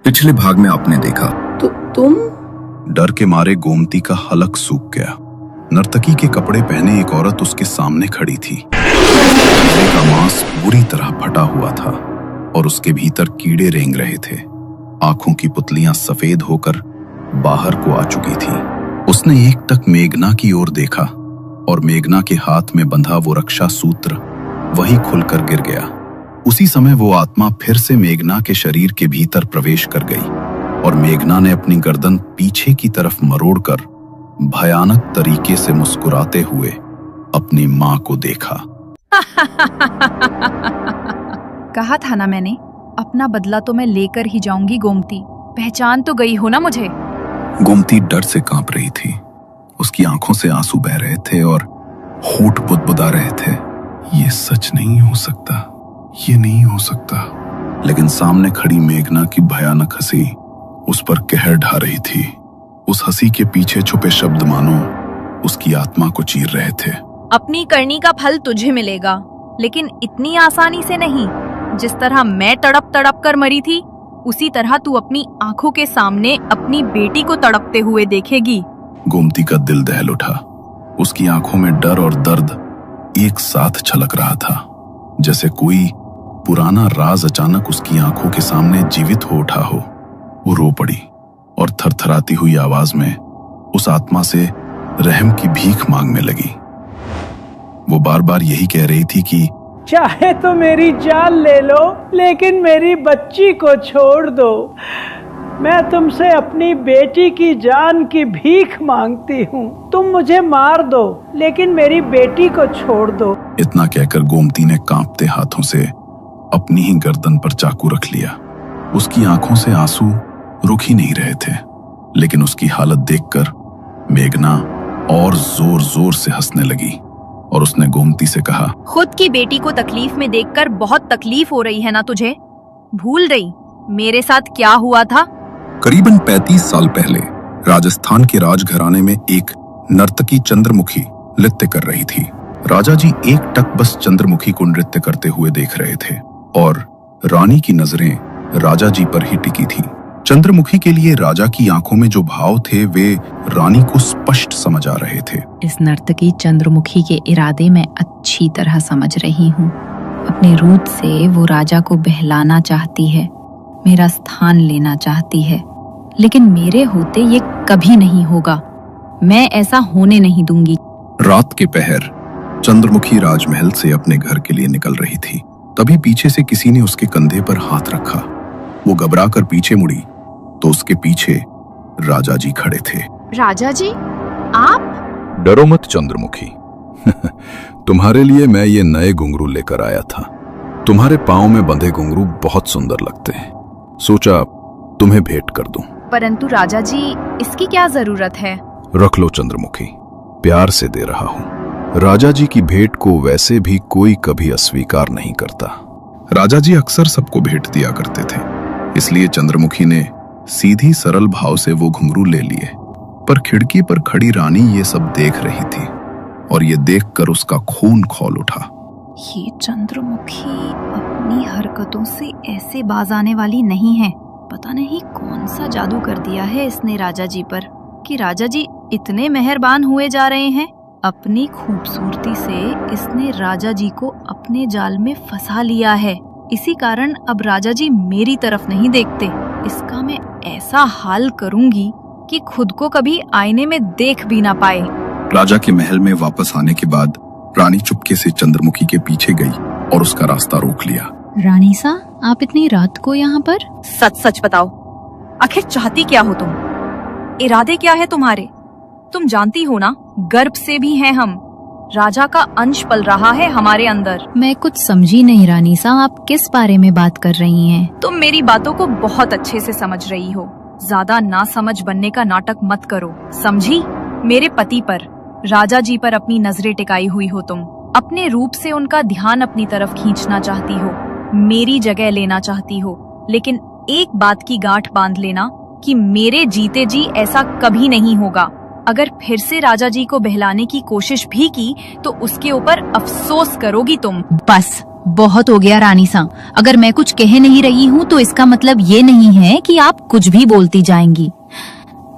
पिछले भाग में आपने देखा। तो तुम? डर के मारे गोमती का हलक सूख गया। नर्तकी के कपड़े पहने एक औरत उसके सामने खड़ी थी। चेहरे का मांस बुरी तरह फटा हुआ था और उसके भीतर कीड़े रेंग रहे थे। आंखों की पुतलियां सफेद होकर बाहर को आ चुकी थी। उसने एकटक मेघना की ओर देखा और मेघना के हाथ में बंधा वो रक्षा सूत्र वही खुलकर गिर गया। उसी समय वो आत्मा फिर से मेघना के शरीर के भीतर प्रवेश कर गई और मेघना ने अपनी गर्दन पीछे की तरफ मरोड़कर भयानक तरीके से मुस्कुराते हुए अपनी मां को देखा। कहा था ना मैंने, अपना बदला तो मैं लेकर ही जाऊंगी गोमती। पहचान तो गई हो ना मुझे? गोमती डर से कांप रही थी। उसकी आंखों से आंसू बह रहे थे और होंठ बुदबुदा रहे थे। ये सच नहीं हो सकता, ये नहीं हो सकता। लेकिन सामने खड़ी मेघना की भयानक हंसी उस पर कहर ढा रही थी। उस हंसी के पीछे छुपे शब्द मानो उसकी आत्मा को चीर रहे थे। अपनी करनी का फल तुझे मिलेगा, लेकिन इतनी आसानी से नहीं। जिस तरह मैं तड़प तड़प कर मरी थी, उसी तरह तू अपनी आंखों के सामने अपनी बेटी को तड़पते हुए देखेगी। गोमती का दिल दहल उठा। उसकी आंखों में डर और दर्द एक साथ छलक रहा था, जैसे कोई पुराना राज अचानक उसकी आंखों के सामने जीवित हो उठा हो। वो रो पड़ी और थरथराती हुई आवाज में उस आत्मा से रहम की भीख मांगने लगी। वो बार बार यही कह रही थी कि चाहे तो मेरी जान ले लो, लेकिन मेरी बच्ची को छोड़ दो। मैं तुमसे अपनी बेटी की जान की भीख मांगती हूँ। तुम मुझे मार दो, लेकिन मेरी बेटी को छोड़ दो। इतना कहकर गोमती ने कांपते हाथों से अपनी ही गर्दन पर चाकू रख लिया। उसकी आंखों से आंसू रुक ही नहीं रहे थे, लेकिन उसकी हालत देखकर मेघना और जोर जोर से हंसने लगी और उसने गोमती से कहा, खुद की बेटी को तकलीफ में देखकर बहुत तकलीफ हो रही है ना तुझे? भूल गई मेरे साथ क्या हुआ था? करीबन 35 साल पहले राजस्थान के राजघराने में एक नर्तकी चंद्रमुखी नृत्य कर रही थी। राजा जी एकटक बस चंद्रमुखी को नृत्य करते हुए देख रहे थे और रानी की नजरें राजा जी पर ही टिकी थी। चंद्रमुखी के लिए राजा की आंखों में जो भाव थे वे रानी को स्पष्ट समझ आ रहे थे। इस नर्तकी चंद्रमुखी के इरादे मैं अच्छी तरह समझ रही हूँ। अपने रूप से वो राजा को बहलाना चाहती है, मेरा स्थान लेना चाहती है, लेकिन मेरे होते ये कभी नहीं होगा। मैं ऐसा होने नहीं दूंगी। रात के पहर चंद्रमुखी राजमहल से अपने घर के लिए निकल रही थी। तभी पीछे से किसी ने उसके कंधे पर हाथ रखा। वो घबरा कर पीछे मुड़ी तो उसके पीछे राजा जी खड़े थे। राजा जी, आप? डरो मत चंद्रमुखी। तुम्हारे लिए मैं ये नए घुंघरू लेकर आया था। तुम्हारे पांव में बंधे घुंघरू बहुत सुंदर लगते हैं, सोचा तुम्हें भेंट कर दूं। परंतु राजा जी, इसकी क्या जरूरत है? रख लो चंद्रमुखी, प्यार से दे रहा हूं। राजा जी की भेंट को वैसे भी कोई कभी अस्वीकार नहीं करता। राजा जी अक्सर सबको भेंट दिया करते थे, इसलिए चंद्रमुखी ने सीधी सरल भाव से वो घुंघरू ले लिए। पर खिड़की पर खड़ी रानी ये सब देख रही थी और ये देखकर उसका खून खौल उठा। ये चंद्रमुखी अपनी हरकतों से ऐसे बाज आने वाली नहीं है। पता नहीं कौन सा जादू कर दिया है इसने राजा जी पर कि राजा जी इतने मेहरबान हुए जा रहे हैं। अपनी खूबसूरती से इसने राजा जी को अपने जाल में फंसा लिया है। इसी कारण अब राजा जी मेरी तरफ नहीं देखते। इसका मैं ऐसा हाल करूंगी कि खुद को कभी आईने में देख भी ना पाए। राजा के महल में वापस आने के बाद रानी चुपके से चंद्रमुखी के पीछे गई और उसका रास्ता रोक लिया। रानी सा, आप इतनी रात को यहाँ पर? सच सच बताओ, आखिर चाहती क्या हो तुम? इरादे क्या है तुम्हारे? तुम जानती हो ना, गर्भ से भी हैं हम। राजा का अंश पल रहा है हमारे अंदर। मैं कुछ समझी नहीं रानी सा, आप किस बारे में बात कर रही हैं? तुम मेरी बातों को बहुत अच्छे से समझ रही हो। ज्यादा ना समझ बनने का नाटक मत करो, समझी? मेरे पति पर, राजा जी पर अपनी नजरें टिकाई हुई हो तुम। अपने रूप से उनका ध्यान अपनी तरफ खींचना चाहती हो, मेरी जगह लेना चाहती हो। लेकिन एक बात की गांठ बांध लेना कि मेरे जीते जी ऐसा कभी नहीं होगा। अगर फिर से राजा जी को बहलाने की कोशिश भी की तो उसके ऊपर अफसोस करोगी तुम। बस बहुत हो गया रानी सा। अगर मैं कुछ कह नहीं रही हूँ तो इसका मतलब ये नहीं है कि आप कुछ भी बोलती जाएंगी।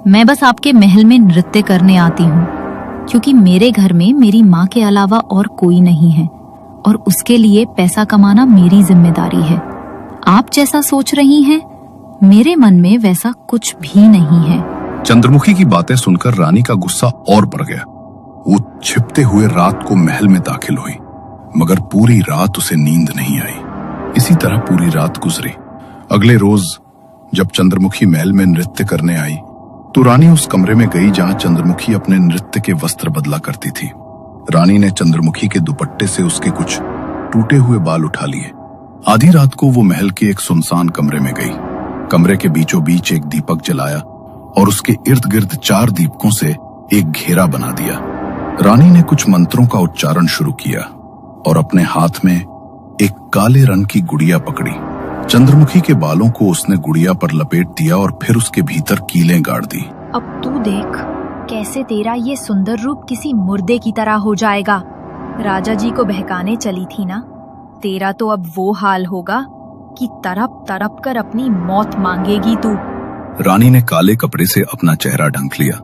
मैं बस आपके महल में नृत्य करने आती हूँ, क्योंकि मेरे घर में मेरी माँ के अलावा और कोई नहीं है और उसके लिए पैसा कमाना मेरी जिम्मेदारी है। आप जैसा सोच रही हैं, मेरे मन में वैसा कुछ भी नहीं है। चंद्रमुखी की बातें सुनकर रानी का गुस्सा और बढ़ गया। वो छिपते हुए रात को महल में दाखिल हुई, मगर पूरी रात उसे नींद नहीं आई। इसी तरह पूरी रात गुजरी। अगले रोज जब चंद्रमुखी महल में नृत्य करने आई तो रानी उस कमरे में गई जहां चंद्रमुखी अपने नृत्य के वस्त्र बदला करती थी। रानी ने चंद्रमुखी के दुपट्टे से उसके कुछ टूटे हुए बाल उठा लिए। आधी रात को वो महल के एक सुनसान कमरे में गई। कमरे के बीचों बीच एक दीपक जलाया और उसके इर्द गिर्द 4 दीपकों से एक घेरा बना दिया। रानी ने कुछ मंत्रों का उच्चारण शुरू किया और अपने हाथ में एक काले रंग की गुड़िया पकड़ी। चंद्रमुखी के बालों को उसने गुड़िया पर लपेट दिया और फिर उसके भीतर कीलें गाड़ दी। अब तू देख कैसे तेरा ये सुंदर रूप किसी मुर्दे की तरह हो जाएगा। राजा जी को बहकाने चली थी ना, तेरा तो अब वो हाल होगा कि तड़प तड़प कर अपनी मौत मांगेगी तू। रानी ने काले कपड़े से अपना चेहरा ढक लिया।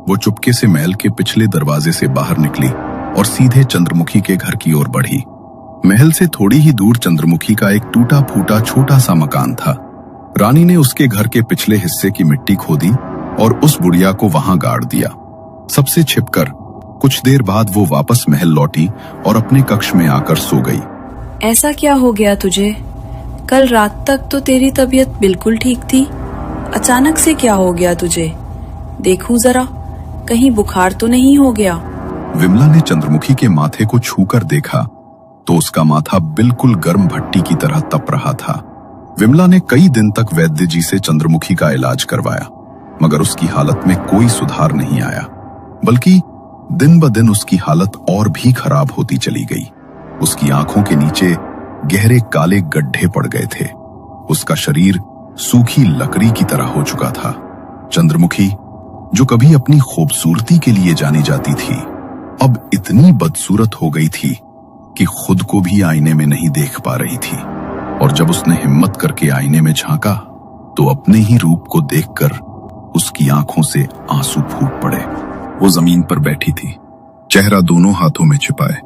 वो चुपके से महल के पिछले दरवाजे से बाहर निकली और सीधे चंद्रमुखी के घर की ओर बढ़ी। महल से थोड़ी ही दूर चंद्रमुखी का एक टूटा फूटा छोटा सा मकान था। रानी ने उसके घर के पिछले हिस्से की मिट्टी खोदी और उस बुढ़िया को वहां गाड़ दिया। सबसे छिपकर कुछ देर बाद वो वापस महल लौटी और अपने कक्ष में आकर सो गई। ऐसा क्या हो गया तुझे? कल रात तक तो तेरी तबीयत बिल्कुल ठीक थी, अचानक से क्या हो गया तुझे? देखूं जरा, कहीं बुखार तो नहीं हो गया? विमला ने चंद्रमुखी के माथे को छूकर देखा तो उसका माथा बिल्कुल गर्म भट्टी की तरह तप रहा था। विमला ने कई दिन तक वैद्य जी से चंद्रमुखी का इलाज करवाया, मगर उसकी हालत में कोई सुधार नहीं आया, बल्कि दिन ब दिन उसकी हालत और भी खराब होती चली गई। उसकी आंखों के नीचे गहरे काले गड्ढे पड़ गए थे। उसका शरीर सूखी लकड़ी की तरह हो चुका था। चंद्रमुखी, जो कभी अपनी खूबसूरती के लिए जानी जाती थी, अब इतनी बदसूरत हो गई थी कि खुद को भी आईने में नहीं देख पा रही थी। और जब उसने हिम्मत करके आईने में झांका तो अपने ही रूप को देखकर उसकी आंखों से आंसू फूट पड़े। वो जमीन पर बैठी थी, चेहरा दोनों हाथों में छिपाए,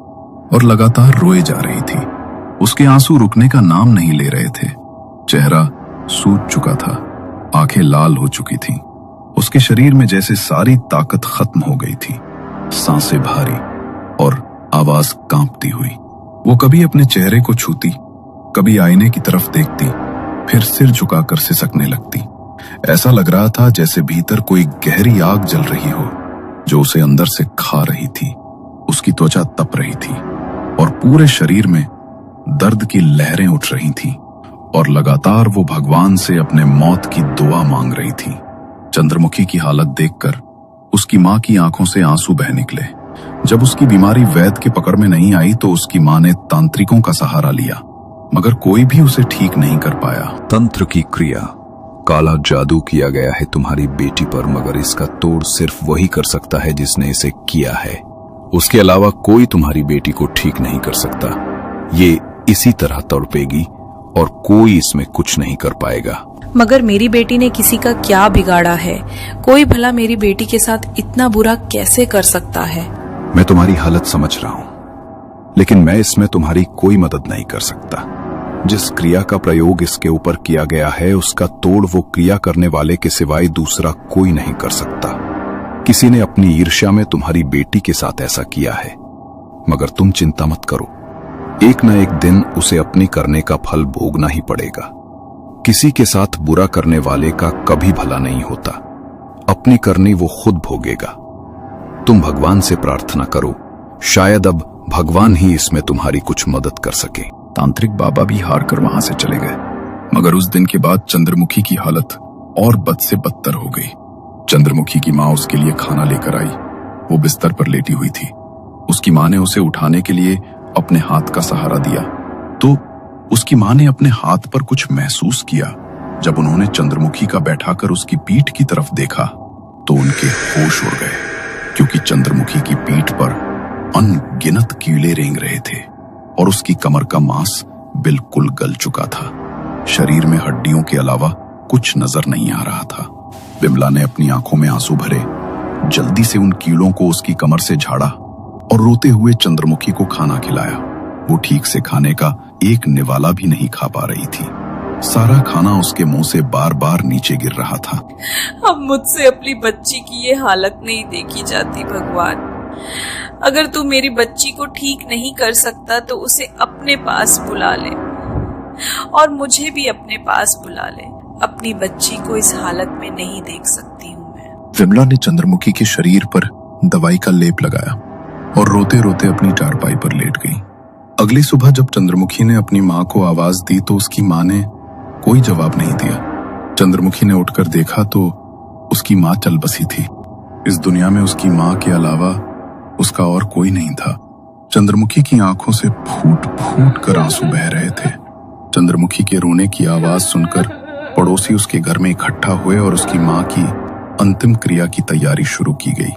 और लगातार रोए जा रही थी। उसके आंसू रुकने का नाम नहीं ले रहे थे। चेहरा सूज चुका था, आंखें लाल हो चुकी थीं। उसके शरीर में जैसे सारी ताकत खत्म हो गई थी। सांसें भारी और आवाज कांपती हुई। वो कभी अपने चेहरे को छूती, कभी आईने की तरफ देखती, फिर सिर झुकाकर सिसकने लगती। ऐसा लग रहा था जैसे भीतर कोई गहरी आग जल रही हो जो उसे अंदर से खा रही थी। उसकी त्वचा तप रही थी और पूरे शरीर में दर्द की लहरें उठ रही थीं और लगातार वो भगवान से अपने मौत की दुआ मांग रही थी। चंद्रमुखी की हालत देखकर उसकी मां की आंखों से आंसू बह निकले। जब उसकी बीमारी वैद्य के पकड़ में नहीं आई तो उसकी मां ने तांत्रिकों का सहारा लिया, मगर कोई भी उसे ठीक नहीं कर पाया। तंत्र की क्रिया, काला जादू किया गया है तुम्हारी बेटी पर, मगर इसका तोड़ सिर्फ वही कर सकता है जिसने इसे किया है। उसके अलावा कोई तुम्हारी बेटी को ठीक नहीं कर सकता। ये इसी तरह तड़पेगी और कोई इसमें कुछ नहीं कर पाएगा। मगर मेरी बेटी ने किसी का क्या बिगाड़ा है? कोई भला मेरी बेटी के साथ इतना बुरा कैसे कर सकता है? मैं तुम्हारी हालत समझ रहा हूं, लेकिन मैं इसमें तुम्हारी कोई मदद नहीं कर सकता। जिस क्रिया का प्रयोग इसके ऊपर किया गया है उसका तोड़ वो क्रिया करने वाले के सिवाय दूसरा कोई नहीं कर सकता। किसी ने अपनी ईर्ष्या में तुम्हारी बेटी के साथ ऐसा किया है, मगर तुम चिंता मत करो, एक न एक दिन उसे अपनी करने का फल भोगना ही पड़ेगा। किसी के साथ बुरा करने वाले का कभी भला नहीं होता, अपनी करनी वो खुद भोगेगा। तुम भगवान से प्रार्थना करो, शायद अब भगवान ही इसमें तुम्हारी कुछ मदद कर सके। तांत्रिक बाबा भी हार कर वहां से चले गए, मगर उस दिन के बाद चंद्रमुखी की हालत और बद से बदतर हो गई। चंद्रमुखी की मां उसके लिए खाना लेकर आई। वो बिस्तर पर लेटी हुई थी। उसकी मां ने उसे उठाने के लिए अपने हाथ का सहारा दिया तो उसकी मां ने अपने हाथ पर कुछ महसूस किया। जब उन्होंने चंद्रमुखी का बैठाकर उसकी पीठ की तरफ देखा तो उनके होश उड़ गए, क्योंकि चंद्रमुखी की पीठ पर अनगिनत कीड़े रेंग रहे थे और उसकी कमर का मांस बिल्कुल गल चुका था। शरीर में हड्डियों के अलावा कुछ नजर नहीं आ रहा था। बिमला ने अपनी आंखों में आंसू भरे, जल्दी से उन कीड़ों को उसकी कमर से झाड़ा और रोते हुए चंद्रमुखी को खाना खिलाया। वो ठीक से खाने का एक निवाला भी नहीं खा पा रही थी। सारा खाना उसके मुंह से बार बार नीचे गिर रहा था। अब मुझसे अपनी बच्ची की ये हालत नहीं देखी जाती भगवान। अगर तू मेरी बच्ची को ठीक नहीं कर सकता तो उसे अपने पास बुला ले और मुझे भी अपने पास बुला ले। अपनी बच्ची को इस हालत में नहीं देख सकती हूँ मैं। विमला ने चंद्रमुखी के शरीर पर दवाई का लेप लगाया और रोते रोते अपनी चारपाई पर लेट गई। अगली सुबह जब चंद्रमुखी ने अपनी माँ को आवाज दी तो उसकी माँ ने कोई जवाब नहीं दिया। चंद्रमुखी ने उठकर देखा तो उसकी माँ चल बसी थी। इस दुनिया में उसकी माँ के अलावा उसका और कोई नहीं था। चंद्रमुखी की आंखों से फूट फूट कर आंसू बह रहे थे। चंद्रमुखी के रोने की आवाज सुनकर पड़ोसी उसके घर में इकट्ठा हुए और उसकी माँ की अंतिम क्रिया की तैयारी शुरू की गई।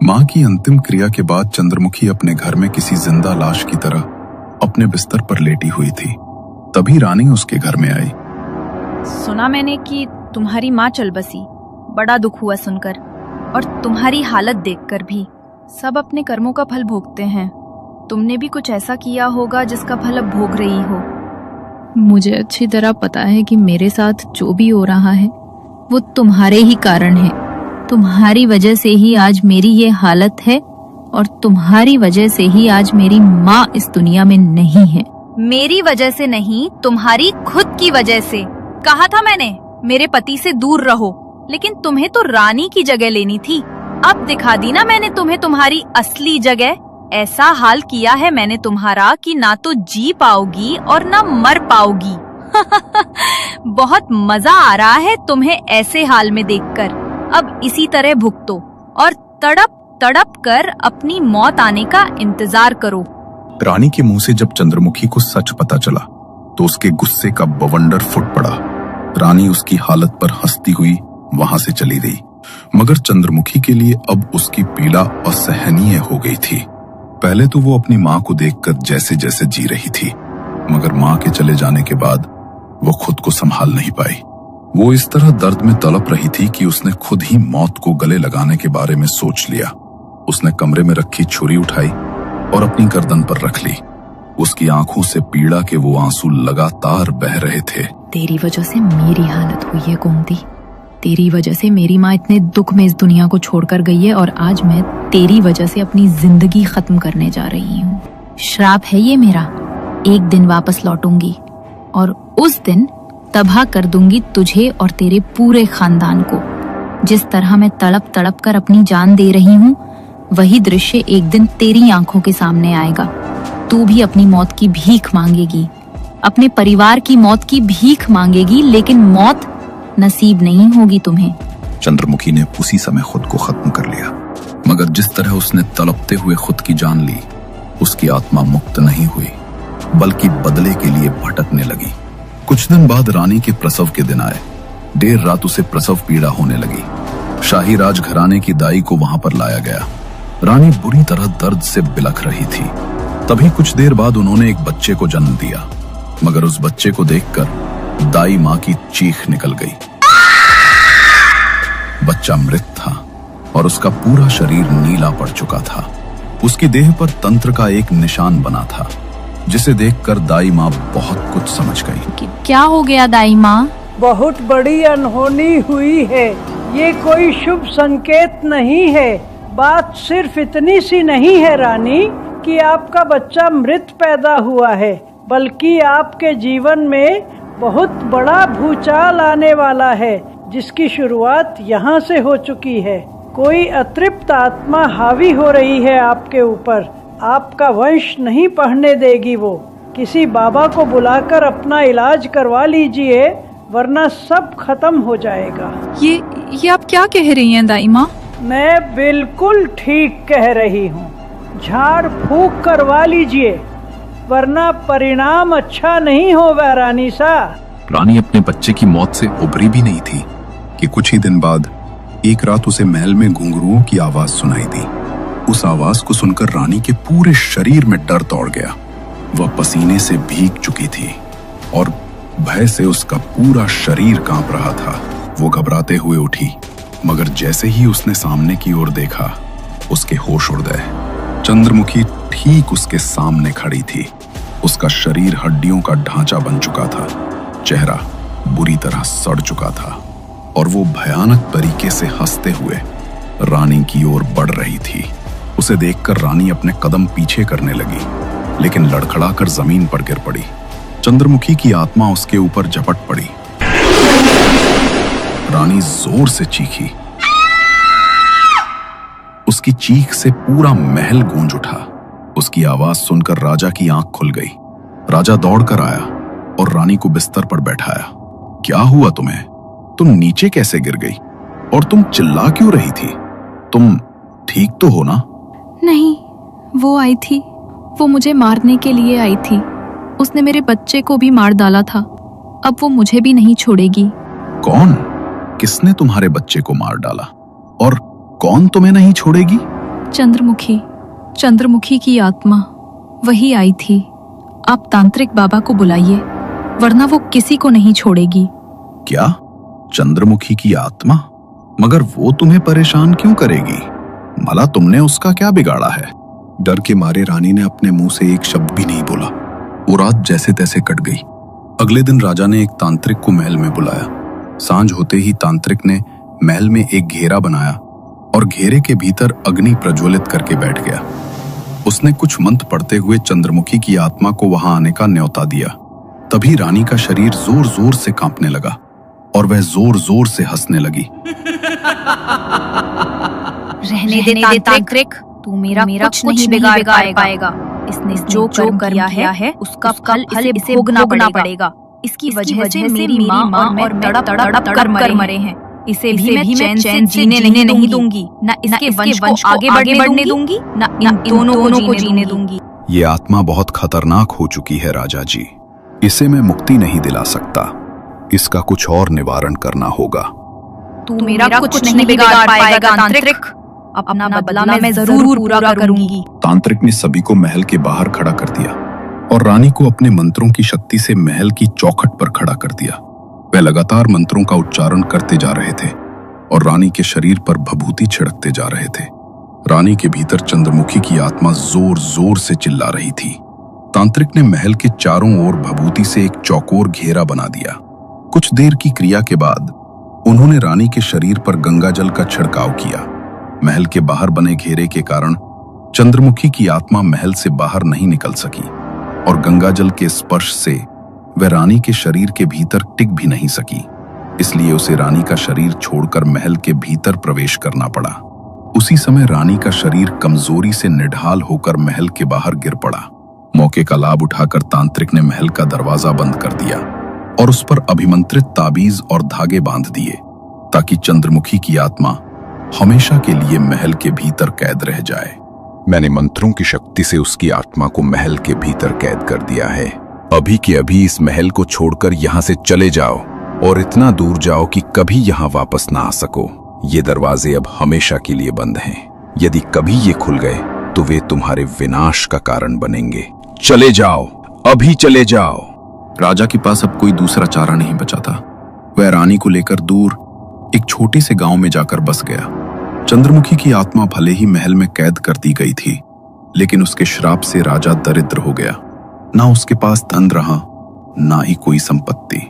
माँ की अंतिम क्रिया के बाद चंद्रमुखी अपने घर में किसी जिंदा लाश की तरह अपने बिस्तर पर लेटी हुई थी। तभी रानी उसके घर में आई। सुना मैंने कि तुम्हारी माँ चल बसी। बड़ा दुख हुआ सुनकर, और तुम्हारी हालत देखकर भी। सब अपने कर्मों का फल भोगते हैं। तुमने भी कुछ ऐसा किया होगा जिसका फल अब भोग रही हो। मुझे अच्छी तरह पता है कि मेरे साथ जो भी हो रहा है वो तुम्हारे ही कारण है। तुम्हारी वजह से ही आज मेरी ये हालत है और तुम्हारी वजह से ही आज मेरी माँ इस दुनिया में नहीं है। मेरी वजह से नहीं, तुम्हारी खुद की वजह से। कहा था मैंने मेरे पति से दूर रहो, लेकिन तुम्हें तो रानी की जगह लेनी थी। अब दिखा दी ना मैंने तुम्हें तुम्हारी असली जगह। ऐसा हाल किया है मैंने तुम्हारा कि ना तो जी पाओगी और ना मर पाओगी। बहुत मजा आ रहा है तुम्हें ऐसे हाल में देखकर। अब इसी तरह भुगतो और तड़प तड़प कर अपनी मौत आने का इंतजार करो। रानी के मुंह से जब चंद्रमुखी को सच पता चला तो उसके गुस्से का बवंडर फुट पड़ा। रानी उसकी हालत पर हंसती हुई वहां से चली गई, मगर चंद्रमुखी के लिए अब उसकी पीड़ा असहनीय हो गई थी। पहले तो वो अपनी माँ को देखकर जैसे जैसे जी रही थी, मगर माँ के चले जाने के बाद वो खुद को संभाल नहीं पाई। वो इस तरह दर्द में तड़प रही थी कि उसने खुद ही मौत को गले लगाने के बारे में सोच लिया। उसने कमरे में रखी छुरी उठाई और अपनी गर्दन पर रख ली। उसकी आंखों से पीड़ा के वो आंसू लगातार बह रहे थे। तेरी वजह से मेरी हालत हुई है गोमती। तेरी वजह से मेरी माँ इतने दुख में इस दुनिया को छोड़कर गई है और आज मैं तेरी वजह से अपनी जिंदगी खत्म करने जा रही हूँ। श्राप है ये मेरा। एक दिन वापस लौटूंगी और उस दिन तबाह कर दूंगी तुझे और तेरे पूरे खानदान को। जिस तरह मैं तड़प तड़प कर अपनी जान दे रही हूँ, वही दृश्य एक दिन तेरी आंखों के सामने आएगा। तू भी अपनी मौत की भीख मांगेगी, अपने परिवार की मौत की भीख मांगेगी, लेकिन मौत नसीब नहीं होगी तुम्हें। चंद्रमुखी ने उसी समय खुद को खत्म कर लिया, मगर जिस तरह उसने तड़पते हुए खुद की जान ली, उसकी आत्मा मुक्त नहीं हुई, बल्कि बदले के लिए भटकने लगी। कुछ दिन बाद रानी के प्रसव के दिन आए। देर रात उसे प्रसव पीड़ा होने लगी। शाही राजघराने की दाई को वहां पर लाया गया। रानी बुरी तरह दर्द से बिलख रही थी। तभी कुछ देर बाद उन्होंने एक बच्चे को जन्म दिया, मगर उस बच्चे को देखकर दाई माँ की चीख निकल गई। बच्चा मृत था और उसका पूरा शरीर नीला पड़ चुका था। उसकी देह पर तंत्र का एक निशान बना था, जिसे देखकर दाई माँ बहुत कुछ समझ गई। क्या हो गया दाई माँ? बहुत बड़ी अनहोनी हुई है। ये कोई शुभ संकेत नहीं है। बात सिर्फ इतनी सी नहीं है रानी कि आपका बच्चा मृत पैदा हुआ है, बल्कि आपके जीवन में बहुत बड़ा भूचाल आने वाला है, जिसकी शुरुआत यहाँ से हो चुकी है। कोई अतृप्त आत्मा हावी हो रही है आपके ऊपर। आपका वंश नहीं बढ़ने देगी वो। किसी बाबा को बुलाकर अपना इलाज करवा लीजिए, वरना सब खत्म हो जाएगा। ये आप क्या कह रही हैं दाई माँ? मैं बिल्कुल ठीक कह रही हूँ। झाड़ फूक करवा लीजिए, वरना परिणाम अच्छा नहीं होगा रानी सा। रानी अपने बच्चे की मौत से उबरी भी नहीं थी कि कुछ ही दिन बाद एक रात उसे महल में घुंघरुओं की आवाज सुनाई दी। उस आवाज को सुनकर रानी के पूरे शरीर में डर दौड़ गया। वह पसीने से भीग चुकी थी और भय से उसका पूरा शरीर कांप रहा था। वो घबराते हुए उठी, मगर जैसे ही उसने सामने की ओर देखा, उसके होश उड़ गए। चंद्रमुखी ठीक उसके सामने खड़ी थी। उसका शरीर हड्डियों का ढांचा बन चुका था, चेहरा बुरी तरह सड़ चुका था और वो भयानक तरीके से हंसते हुए रानी की ओर बढ़ रही थी। उसे देखकर रानी अपने कदम पीछे करने लगी, लेकिन लड़खड़ाकर जमीन पर गिर पड़ी। चंद्रमुखी की आत्मा उसके ऊपर झपट पड़ी। रानी जोर से चीखी। उसकी चीख से पूरा महल गूंज उठा। उसकी आवाज सुनकर राजा की आंख खुल गई। राजा दौड़कर आया और रानी को बिस्तर पर बैठाया। क्या हुआ तुम्हें? तुम नीचे कैसे गिर गई? और तुम चिल्ला क्यों रही थी? तुम ठीक तो हो ना? नहीं, वो आई थी। वो मुझे मारने के लिए आई थी। उसने मेरे बच्चे को भी मार डाला था। अब वो मुझे भी नहीं छोड़ेगी। कौन? किसने तुम्हारे बच्चे को मार डाला? और कौन तुम्हें नहीं छोड़ेगी? चंद्रमुखी, चंद्रमुखी की आत्मा वही आई थी। आप तांत्रिक बाबा को बुलाइए, वरना वो किसी को नहीं छोड़ेगी। क्या? चंद्रमुखी की आत्मा? मगर वो तुम्हें परेशान क्यों करेगी? भला तुमने उसका क्या बिगाड़ा है? डर के मारे रानी ने अपने मुंह से एक शब्द भी नहीं बोला। वो रात जैसे तैसे कट गई। अगले दिन राजा ने एक तांत्रिक को महल में बुलाया। सांझ होते ही तांत्रिक ने महल में एक घेरा बनाया और घेरे के भीतर अग्नि प्रज्वलित करके बैठ गया। उसने कुछ मंत्र पढ़ते हुए चंद्रमुखी की आत्मा को वहां आने का न्योता दिया। तभी रानी का शरीर जोर जोर से कांपने लगा और वह जोर जोर से हंसने लगी। रहने दे तांत्रिक, तू मेरा कुछ नहीं बिगाड़ पाएगा। इसने जो कर किया है उसका फल इसे भोगना पड़ेगा। इसकी वजह से मेरी माँ और मैं तड़प कर मरे हैं। इसे भी मैं चैन से जीने नहीं दूंगी। न इसके वंश को आगे बढ़ने दूंगी, न इन दोनों को जीने दूंगी। ये आत्मा बहुत खतरनाक हो चुकी है राजा जी। इसे मैं मुक्ति नहीं दिला सकता। इसका कुछ और निवारण करना होगा। तू मेरा कुछ नहीं बिगाड़ पाएगा तांत्रिक। अपना बदला मैं जरूर पूरा करूंगी। तांत्रिक ने सभी को महल के बाहर खड़ा कर दिया और रानी को अपने मंत्रों की शक्ति से महल की चौखट पर खड़ा कर दिया। वह लगातार मंत्रों का उच्चारण करते जा रहे थे और रानी के शरीर पर भभूति छिड़कते जा रहे थे। रानी के भीतर चंद्रमुखी की आत्मा जोर जोर से चिल्ला रही थी। तांत्रिक ने महल के चारों ओर भभूति से एक चौकोर घेरा बना दिया। कुछ देर की क्रिया के बाद उन्होंने रानी के शरीर पर गंगा जल का छिड़काव किया। महल के बाहर बने घेरे के कारण चंद्रमुखी की आत्मा महल से बाहर नहीं निकल सकी और गंगा जल के स्पर्श से वह रानी के शरीर के भीतर टिक भी नहीं सकी। इसलिए उसे रानी का शरीर छोड़कर महल के भीतर प्रवेश करना पड़ा। उसी समय रानी का शरीर कमजोरी से निढाल होकर महल के बाहर गिर पड़ा। मौके का लाभ उठाकर तांत्रिक ने महल का दरवाजा बंद कर दिया और उस पर अभिमंत्रित ताबीज और धागे बांध दिए ताकि चंद्रमुखी की आत्मा हमेशा के लिए महल के भीतर कैद रह जाए। मैंने मंत्रों की शक्ति से उसकी आत्मा को महल के भीतर कैद कर दिया है। अभी के अभी इस महल को छोड़कर यहाँ से चले जाओ और इतना दूर जाओ कि कभी यहाँ वापस ना आ सको। ये दरवाजे अब हमेशा के लिए बंद हैं। यदि कभी ये खुल गए तो वे तुम्हारे विनाश का कारण बनेंगे। चले जाओ, अभी चले जाओ। राजा के पास अब कोई दूसरा चारा नहीं बचा था। वह रानी को लेकर दूर एक छोटे से गांव में जाकर बस गया। चंद्रमुखी की आत्मा भले ही महल में कैद कर दी गई थी, लेकिन उसके श्राप से राजा दरिद्र हो गया। ना उसके पास धन रहा, ना ही कोई संपत्ति।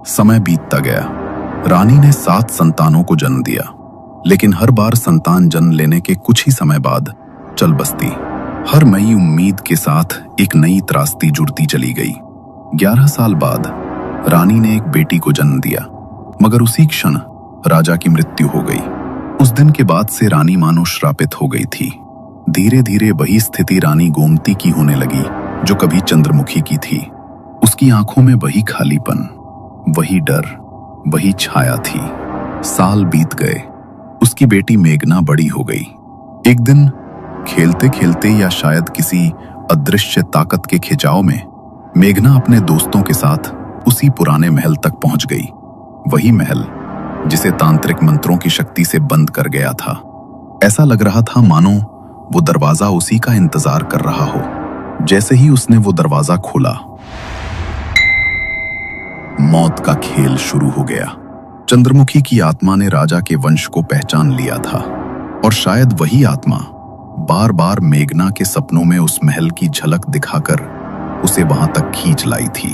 समय बीतता गया। रानी ने 7 संतानों को जन्म दिया, लेकिन हर बार संतान जन्म लेने के कुछ ही समय बाद चल बसती। हर नई उम्मीद के साथ एक नई त्रासदी जुड़ती चली गई। 11 साल बाद रानी ने एक बेटी को जन्म दिया, मगर उसी क्षण राजा की मृत्यु हो गई। उस दिन के बाद से रानी मानो श्रापित हो गई थी। धीरे धीरे वही स्थिति रानी गोमती की होने लगी जो कभी चंद्रमुखी की थी। उसकी आंखों में वही खालीपन, वही डर, वही छाया थी। साल बीत गए। उसकी बेटी मेघना बड़ी हो गई। एक दिन खेलते खेलते या शायद किसी अदृश्य ताकत के खिंचाव में मेघना अपने दोस्तों के साथ उसी पुराने महल तक पहुंच गई। वही महल जिसे तांत्रिक मंत्रों की शक्ति से बंद कर गया था। ऐसा लग रहा था मानो वो दरवाजा उसी का इंतजार कर रहा हो। जैसे ही उसने वो दरवाजा खोला, मौत का खेल शुरू हो गया। चंद्रमुखी की आत्मा ने राजा के वंश को पहचान लिया था और शायद वही आत्मा बार बार मेघना के सपनों में उस महल की झलक दिखाकर उसे वहां तक खींच लाई थी।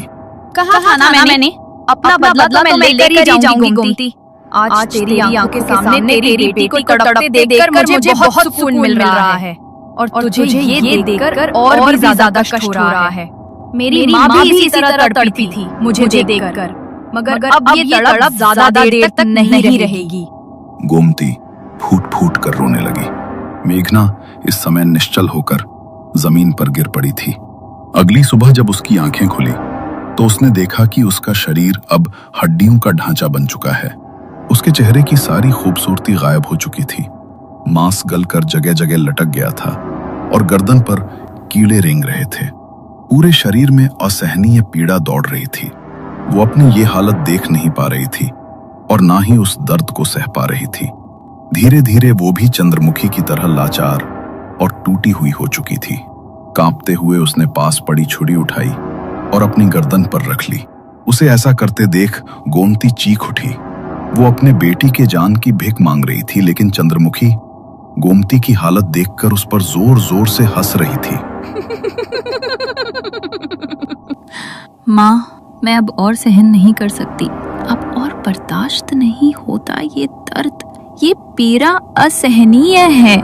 कहा था ना मैंने, अपना बदला तो मैं लेकर ही जाऊंगी गोमती। आज तेरी आंखों के सामने तेरी बेटी को तड़पते देखकर मुझे बहुत सुकून मिल रहा है और तुझे ये देखकर और भी ज्यादा कष्ट हो रहा है। मेरी माँ भी इसी तरह तड़पी थी मुझे देखकर, मगर अब ये तड़प ज्यादा देर तक नहीं रहेगी। गोमती फूट फूट कर रोने लगी। मेघना इस समय निश्चल होकर जमीन पर गिर पड़ी थी। अगली सुबह जब उसकी आंखें खुली तो उसने देखा कि उसका शरीर अब हड्डियों का ढांचा बन चुका है। उसके चेहरे की सारी खूबसूरती गायब हो चुकी थी। मांस गलकर जगह जगह लटक गया था और गर्दन पर कीड़े रेंग रहे थे। पूरे शरीर में असहनीय पीड़ा दौड़ रही थी। वो अपनी ये हालत देख नहीं पा रही थी और ना ही उस दर्द को सह पा रही थी। धीरे धीरे वो भी चंद्रमुखी की तरह लाचार और टूटी हुई हो चुकी थी। कांपते हुए उसने पास पड़ी छुरी उठाई और अपनी गर्दन पर रख ली। उसे ऐसा करते देख गोमती चीख उठी। वो अपने बेटी के जान की भिख मांग रही थी, लेकिन चंद्रमुखी गोमती की हालत देखकर उस पर जोर जोर से हंस रही थी। माँ, मैं अब और सहन नहीं कर सकती। अब और बर्दाश्त नहीं होता। ये दर्द, ये पीड़ा असहनीय है।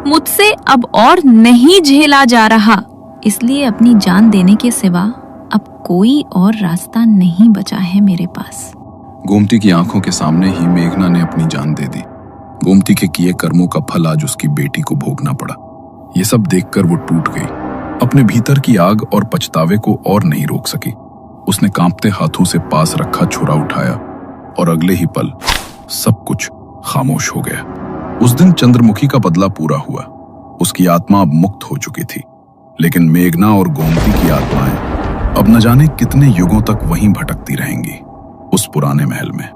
मुझसे अब और नहीं झेला जा रहा। इसलिए अपनी जान देने के सिवा अब कोई और रास्ता नहीं बचा है मेरे पास। गोमती की आंखों के सामने ही मेघना ने अपनी जान दे दी। गोमती के किए कर्मों का फल आज उसकी बेटी को भोगना पड़ा। ये सब देखकर वो टूट गई। अपने भीतर की आग और पछतावे को और नहीं रोक सकी। उसने कांपते हाथों से पास रखा छुरा उठाया और अगले ही पल सब कुछ खामोश हो गया। उस दिन चंद्रमुखी का बदला पूरा हुआ। उसकी आत्मा अब मुक्त हो चुकी थी, लेकिन मेघना और गोमती की आत्माएं अब न जाने कितने युगों तक वहीं भटकती रहेंगी, उस पुराने महल में,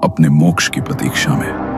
अपने मोक्ष की प्रतीक्षा में।